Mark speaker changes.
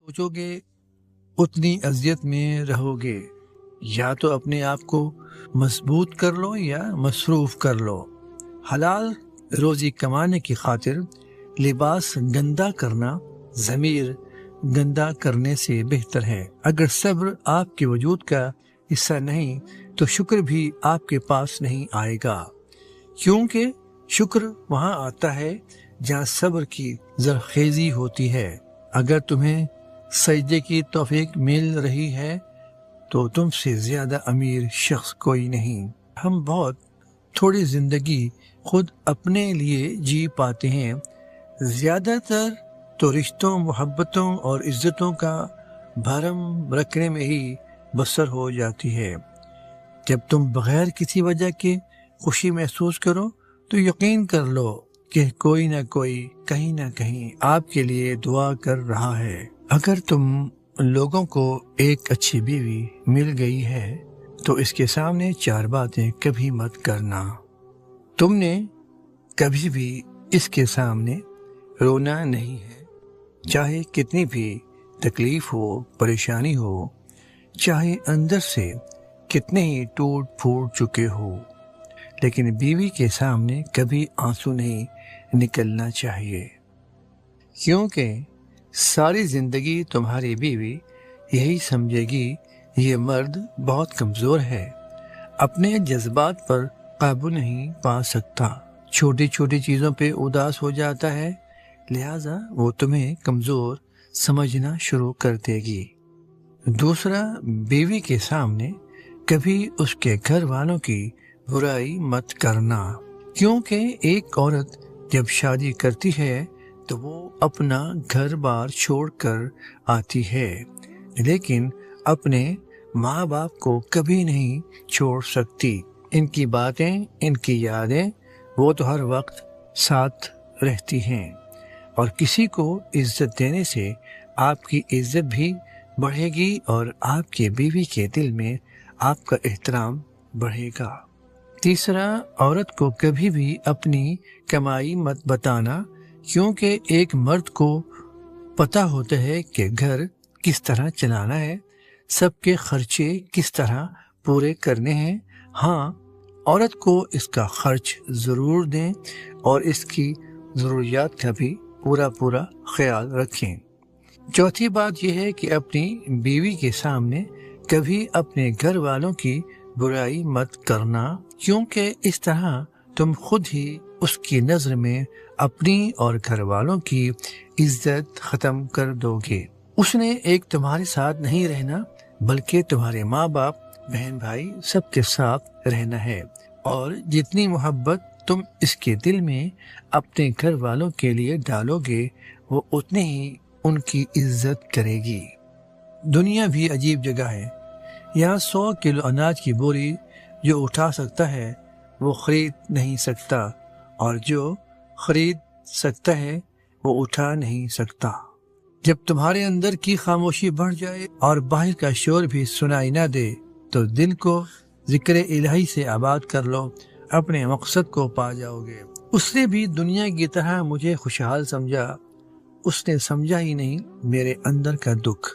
Speaker 1: سوچو گے اتنی اذیت میں رہو گے۔ یا تو اپنے آپ کو مضبوط کر لو یا مصروف کر لو۔ حلال روزی کمانے کی خاطر لباس گندا کرنا ضمیر گندا کرنے سے بہتر ہے۔ اگر صبر آپ کے وجود کا حصہ نہیں تو شکر بھی آپ کے پاس نہیں آئے گا، کیونکہ شکر وہاں آتا ہے جہاں صبر کی زرخیزی ہوتی ہے۔ اگر تمہیں سجدے کی توفیق مل رہی ہے تو تم سے زیادہ امیر شخص کوئی نہیں۔ ہم بہت تھوڑی زندگی خود اپنے لیے جی پاتے ہیں، زیادہ تر تو رشتوں، محبتوں اور عزتوں کا بھرم رکھنے میں ہی بسر ہو جاتی ہے۔ جب تم بغیر کسی وجہ کے خوشی محسوس کرو تو یقین کر لو کہ کوئی نہ کوئی کہیں نہ کہیں آپ کے لیے دعا کر رہا ہے۔ اگر تم لوگوں کو ایک اچھی بیوی مل گئی ہے تو اس کے سامنے 4 باتیں کبھی مت کرنا۔ تم نے کبھی بھی اس کے سامنے رونا نہیں ہے، چاہے کتنی بھی تکلیف ہو، پریشانی ہو، چاہے اندر سے کتنے ہی ٹوٹ پھوٹ چکے ہو، لیکن بیوی کے سامنے کبھی آنسو نہیں نکلنا چاہیے، کیونکہ ساری زندگی تمہاری بیوی یہی سمجھے گی یہ مرد بہت کمزور ہے، اپنے جذبات پر قابو نہیں پا سکتا، چھوٹی چھوٹی چیزوں پہ اداس ہو جاتا ہے، لہٰذا وہ تمہیں کمزور سمجھنا شروع کر دے گی۔ دوسرا، بیوی کے سامنے کبھی اس کے گھر والوں کی برائی مت کرنا، کیونکہ ایک عورت جب شادی کرتی ہے تو وہ اپنا گھر بار چھوڑ کر آتی ہے، لیکن اپنے ماں باپ کو کبھی نہیں چھوڑ سکتی۔ ان کی باتیں، ان کی یادیں، وہ تو ہر وقت ساتھ رہتی ہیں، اور کسی کو عزت دینے سے آپ کی عزت بھی بڑھے گی اور آپ کے بیوی کے دل میں آپ کا احترام بڑھے گا۔ تیسرا، عورت کو کبھی بھی اپنی کمائی مت بتانا، کیونکہ ایک مرد کو پتہ ہوتا ہے کہ گھر کس طرح چلانا ہے، سب کے خرچے کس طرح پورے کرنے ہیں۔ ہاں، عورت کو اس کا خرچ ضرور دیں اور اس کی ضروریات کا بھی پورا خیال رکھیں۔ چوتھی بات یہ ہے کہ اپنی بیوی کے سامنے کبھی اپنے گھر والوں کی برائی مت کرنا، کیونکہ اس طرح تم خود ہی اس کی نظر میں اپنی اور گھر والوں کی عزت ختم کر دو گے۔ اس نے ایک تمہارے ساتھ نہیں رہنا بلکہ تمہارے ماں باپ، بہن بھائی سب کے ساتھ رہنا ہے، اور جتنی محبت تم اس کے دل میں اپنے گھر والوں کے لیے ڈالو گے وہ اتنی ہی ان کی عزت کرے گی۔ دنیا بھی عجیب جگہ ہے، یہاں 100 کلو اناج کی بوری جو اٹھا سکتا ہے وہ خرید نہیں سکتا، اور جو خرید سکتا ہے وہ اٹھا نہیں سکتا۔ جب تمہارے اندر کی خاموشی بڑھ جائے اور باہر کا شور بھی سنائی نہ دے تو دل کو ذکر الہی سے آباد کر لو، اپنے مقصد کو پا جاؤ گے۔ اس نے بھی دنیا کی طرح مجھے خوشحال سمجھا، اس نے سمجھا ہی نہیں میرے اندر کا دکھ۔